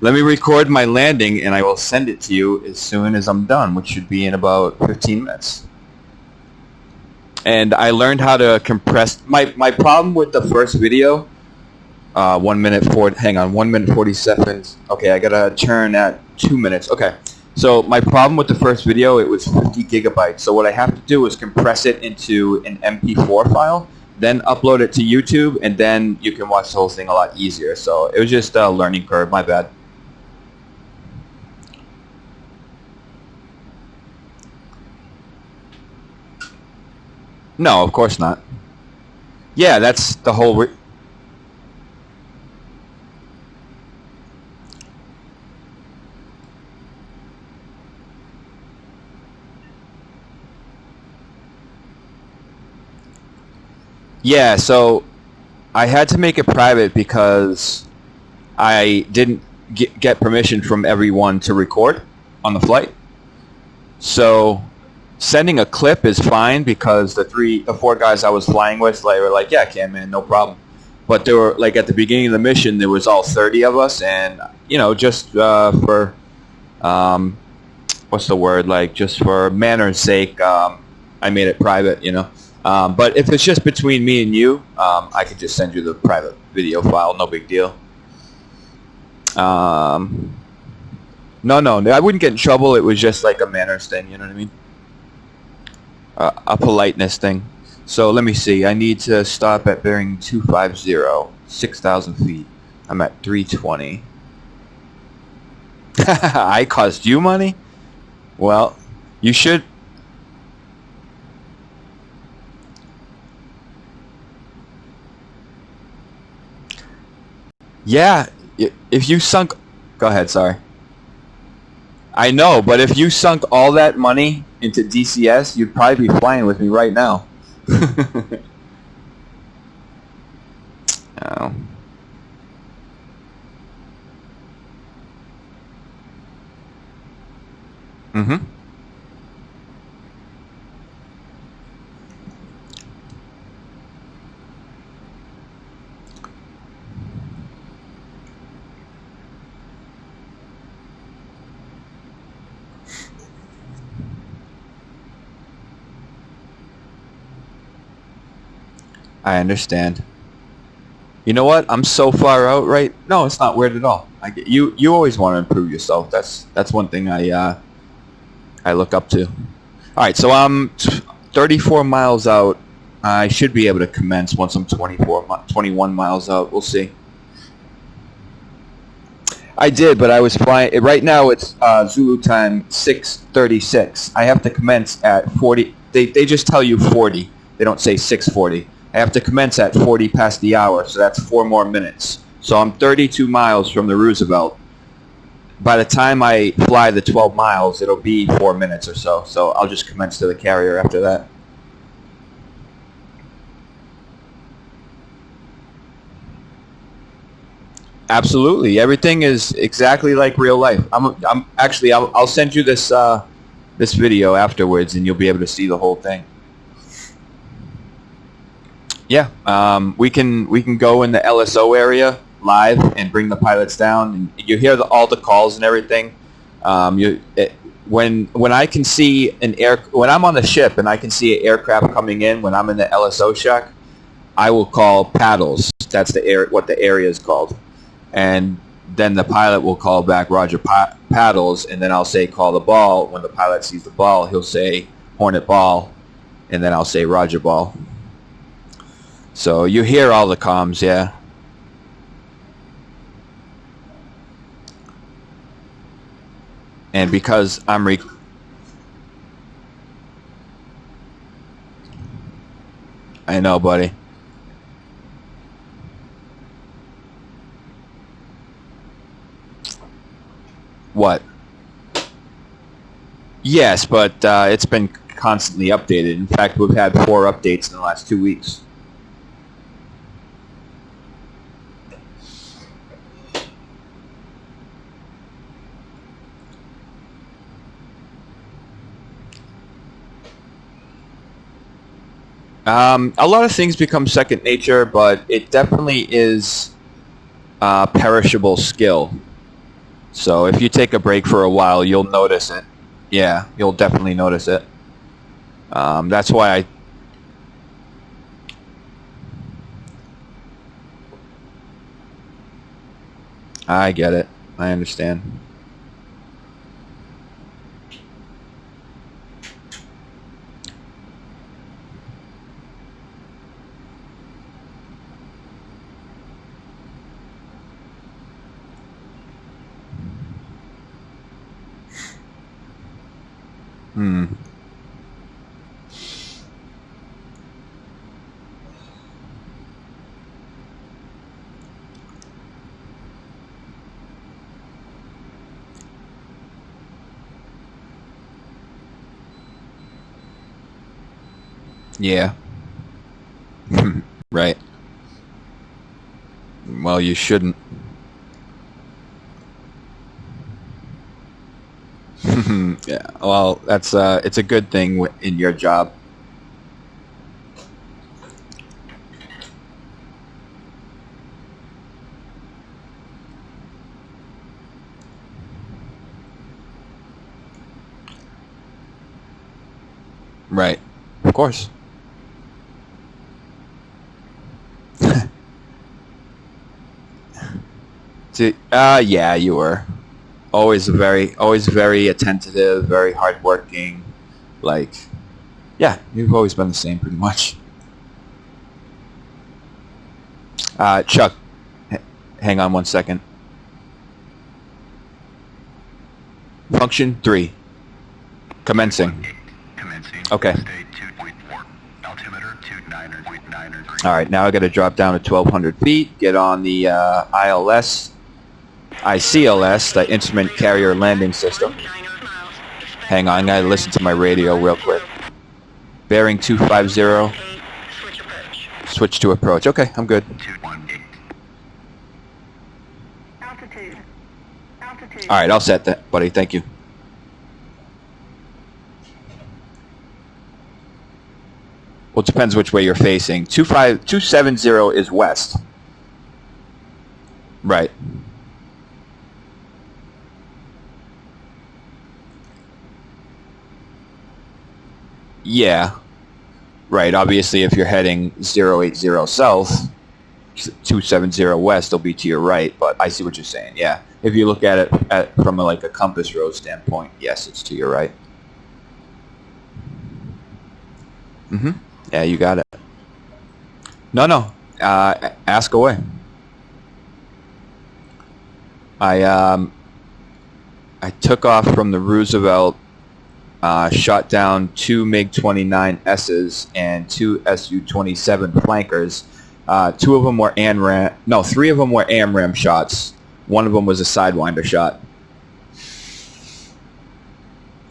Let me record my landing and I will send it to you as soon as I'm done, which should be in about 15 minutes. And I learned how to compress. My problem with the first video, 1 minute 1 minute 40 seconds. Okay, I gotta turn at 2 minutes. Okay, so my problem with the first video, it was 50 gigabytes. So what I have to do is compress it into an MP4 file, then upload it to YouTube, and then you can watch the whole thing a lot easier. So it was just a learning curve, my bad. No, of course not. Yeah, that's the whole... Yeah, so I had to make it private because I didn't get permission from everyone to record on the flight. So sending a clip is fine because the four guys I was flying with, they were like, yeah, Cam, man, no problem. But there were, like, at the beginning of the mission, there was all 30 of us, and, just for, what's the word, like, just for manners' sake, I made it private, But if it's just between me and you, I could just send you the private video file, no big deal. No, I wouldn't get in trouble. It was just like a manners thing, you know what I mean? A politeness thing. So let me see. I need to stop at bearing 250, 6,000 feet. I'm at 320. I cost you money? Well, you should... Yeah, if you sunk... Go ahead, sorry. I know, but if you sunk all that money into DCS, you'd probably be flying with me right now. Oh. Mm-hmm. I understand. You know what? I'm so far out, right? No, it's not weird at all. I get you. You always want to improve yourself. That's one thing I look up to. All right, so I'm 34 miles out. I should be able to commence once I'm 21 miles out. We'll see. I did, but I was flying. Right now it's Zulu time 6:36. I have to commence at 40. They just tell you 40. They don't say 6:40. I have to commence at 40 past the hour, so that's 4 more minutes. So I'm 32 miles from the Roosevelt. By the time I fly the 12 miles, it'll be 4 minutes or so. So I'll just commence to the carrier after that. Absolutely, everything is exactly like real life. I'll send you this video afterwards, and you'll be able to see the whole thing. Yeah, we can go in the LSO area live and bring the pilots down, and you hear all the calls and everything. When I can see when I'm on the ship and I can see an aircraft coming in when I'm in the LSO shack, I will call paddles. That's what the area is called, and then the pilot will call back Roger paddles, and then I'll say call the ball. When the pilot sees the ball, he'll say Hornet ball, and then I'll say Roger ball. So you hear all the comms, yeah. And because I'm I know, buddy. What? Yes, but it's been constantly updated. In fact, we've had 4 updates in the last 2 weeks. A lot of things become second nature, but it definitely is perishable skill. So if you take a break for a while, you'll notice it. Yeah, you'll definitely notice it. That's why I get it. I understand. Yeah. Right. Well, you shouldn't. Yeah. Well, that's it's a good thing in your job. Right. Of course. Yeah, you were always very attentive, very hardworking. Like, yeah, you've always been the same, pretty much. Chuck, hang on one second. Function 3. Commencing. Okay. All right, now I got to drop down to 1,200 feet, get on the ICLS, the Instrument Carrier Landing System. Hang on, I got to listen to my radio real quick. Bearing 250. Switch to approach. Okay, I'm good. All right, I'll set that, buddy. Thank you. Well, it depends which way you're facing. 270 is west. Right. Yeah. Right. Obviously, if you're heading 080 south, 270 west, they'll be to your right. But I see what you're saying. Yeah. If you look at it from a compass rose standpoint, yes, it's to your right. Mm-hmm. Yeah, you got it. No. Ask away. I took off from the Roosevelt, shot down 2 MiG-29Ss and 2 Su-27 flankers. 2 of them were AMRAAM. No, 3 of them were AMRAAM shots. 1 of them was a Sidewinder shot.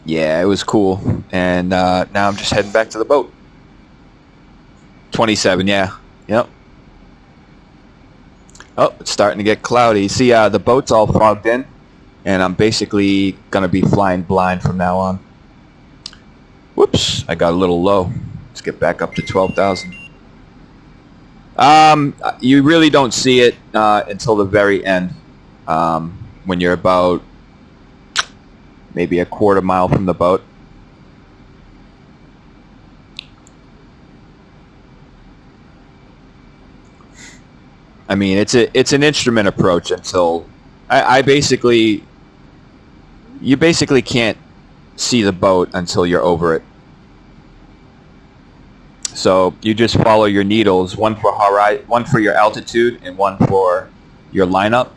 Yeah, it was cool. And now I'm just heading back to the boat. 27, yeah. Yep. Oh, it's starting to get cloudy. See, the boat's all fogged in, and I'm basically going to be flying blind from now on. Whoops, I got a little low. Let's get back up to 12,000. You really don't see it until the very end, when you're about maybe a quarter mile from the boat. I mean, it's an instrument approach until you basically can't see the boat until you're over it. So you just follow your needles, one for your altitude and one for your lineup,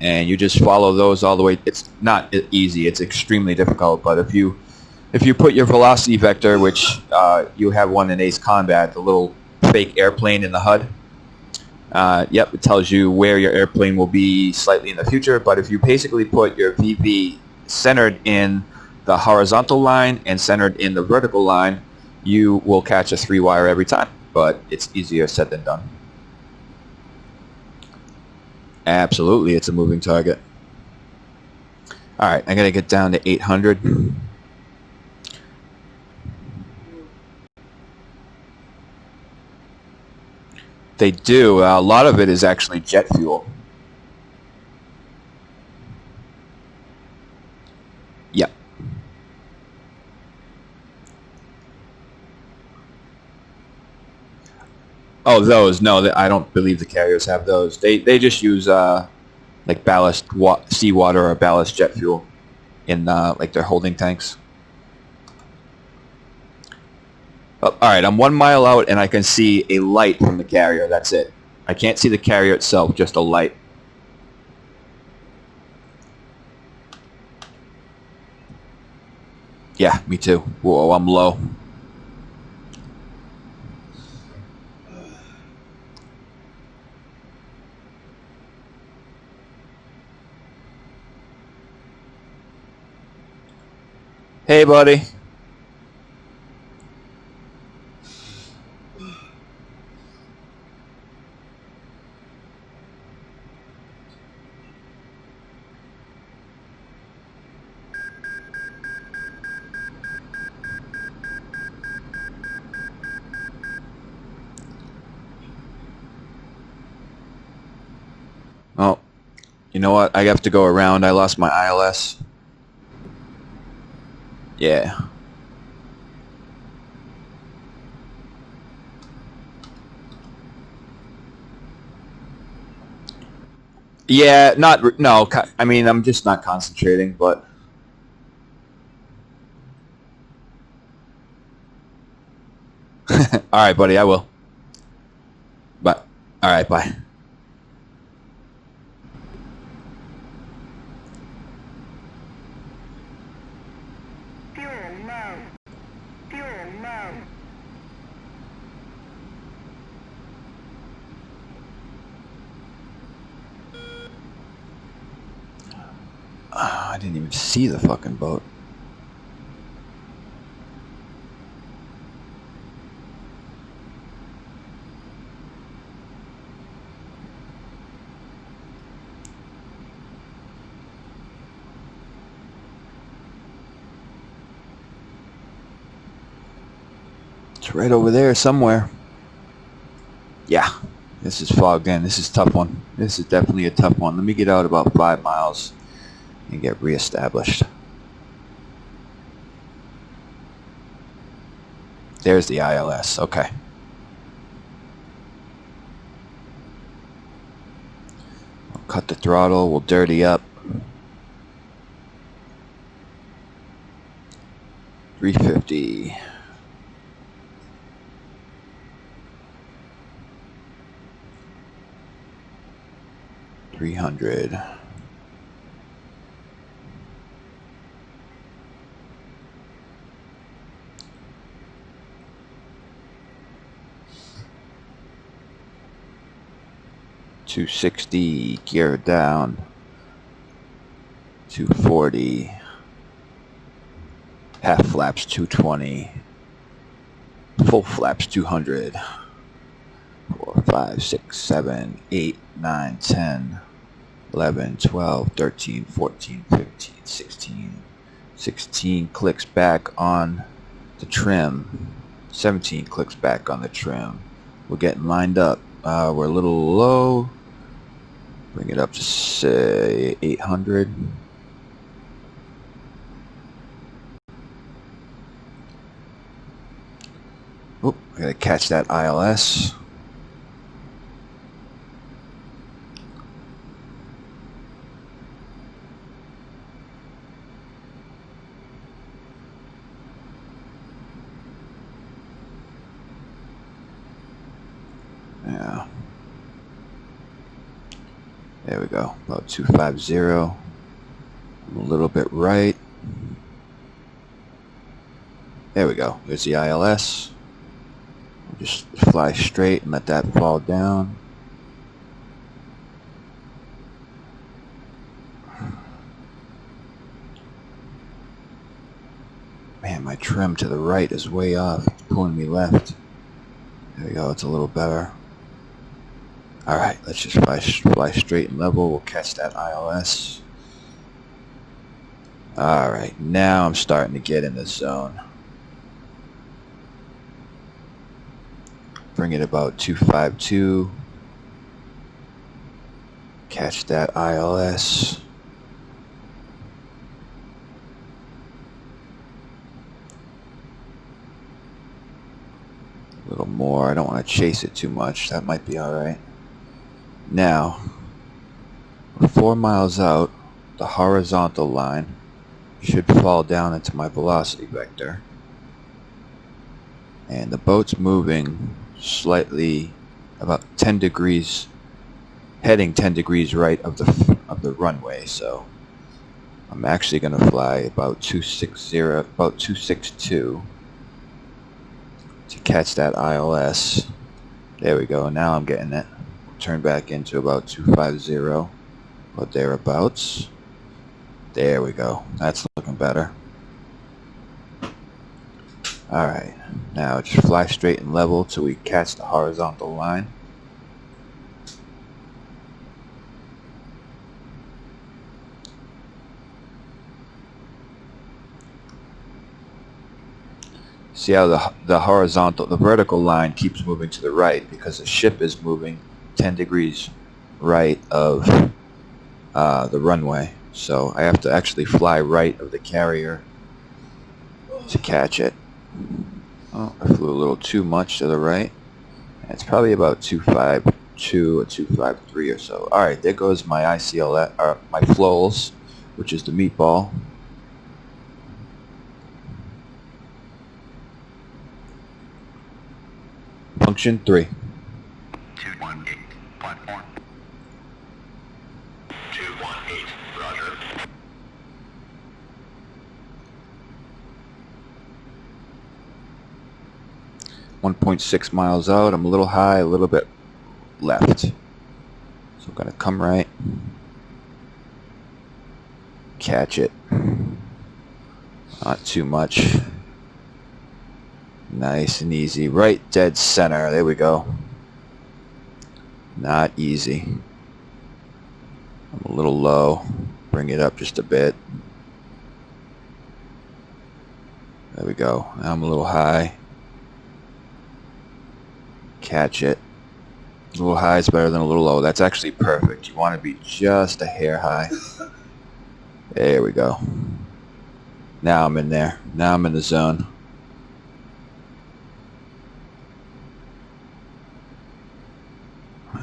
and you just follow those all the way. It's not easy; it's extremely difficult. But if you put your velocity vector, which you have one in Ace Combat, the little fake airplane in the HUD. Yep, it tells you where your airplane will be slightly in the future, but if you basically put your VV centered in the horizontal line and centered in the vertical line, you will catch a 3-wire every time, but it's easier said than done. Absolutely, it's a moving target. All right, I got to get down to 800. They do. A lot of it is actually jet fuel. Yep. Oh, those. No, I don't believe the carriers have those. They just use like ballast seawater or ballast jet fuel in like their holding tanks. Oh, all right, I'm 1 mile out and I can see a light from the carrier. That's it. I can't see the carrier itself, just a light. Yeah, me too. Whoa, I'm low. Hey, buddy. Oh, you know what? I have to go around. I lost my ILS. Yeah. Yeah, no, I mean, I'm just not concentrating, but... All right, buddy, I will. But, all right, bye. Fuel low. Fuel low. I didn't even see the fucking boat. It's right over there somewhere. Yeah, this is fogged in. This is a tough one. This is definitely a tough one. Let me get out about 5 miles and get reestablished. There's the ILS. Okay. We'll cut the throttle. We'll dirty up. 350. $300. $260, gear down. 240. Half flaps 220. Full flaps 200. 4, 5, 6, 7, 8, 9, 10, 11, 12, 13, 14, 15, 16. 16 clicks back on the trim. 17 clicks back on the trim. We're getting lined up. We're a little low. Bring it up to say 800. Oop, I gotta catch that ILS. Yeah. There we go. About 250. A little bit right. There we go. There's the ILS. Just fly straight and let that fall down. Man, my trim to the right is way off. It's pulling me left. There we go. It's a little better. Alright, let's just fly straight and level. We'll catch that ILS. Alright, now I'm starting to get in the zone. Bring it about 252. Catch that ILS. little more. I don't want to chase it too much. That might be alright. Now, 4 miles out, the horizontal line should fall down into my velocity vector. And the boat's moving slightly about 10 degrees, heading 10 degrees right of the runway, so I'm actually going to fly about 262 to catch that ILS. There we go. Now I'm getting it. Turn back into about 250 or thereabouts. There we go. That's looking better. Alright, now just fly straight and level till we catch the horizontal line. See how the vertical line keeps moving to the right because the ship is moving 10 degrees right of the runway. So I have to actually fly right of the carrier to catch it. Oh, I flew a little too much to the right. It's probably about 252 or 253 or so. Alright, there goes my ICLS, or my floals, which is the meatball. Function 3. 218, platform. 218, roger. 1.6 miles out. I'm a little high, a little bit left. So I'm going to come right. Catch it. Not too much. Nice and easy. Right dead center. There we go. Not easy. I'm a little low. Bring it up just a bit. There we go. Now I'm a little high. Catch it. A little high is better than a little low. That's actually perfect. You want to be just a hair high. There we go. Now I'm in there. Now I'm in the zone.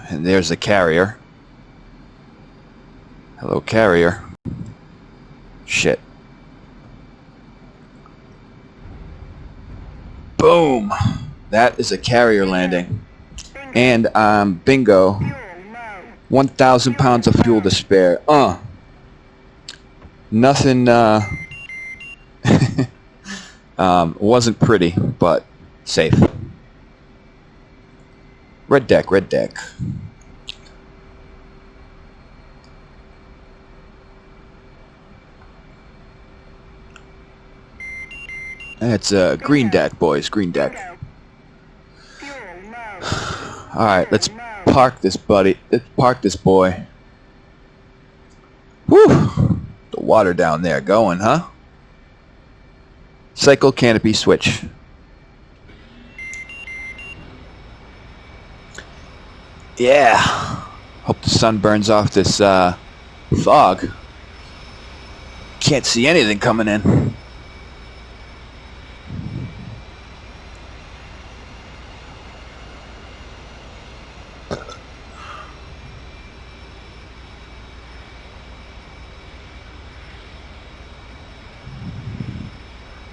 And there's the carrier. Hello, carrier. Shit. Boom! That is a carrier landing. And bingo. 1,000 pounds of fuel to spare. Nothing, wasn't pretty, but safe. Red deck, red deck. It's a green deck, boys, green deck. Alright, let's park this buddy. Let's park this boy. Woo! The water down there going, huh? Cycle canopy switch. Yeah. Hope the sun burns off this fog. Can't see anything coming in.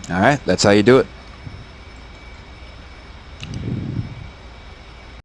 Alright, that's how you do it.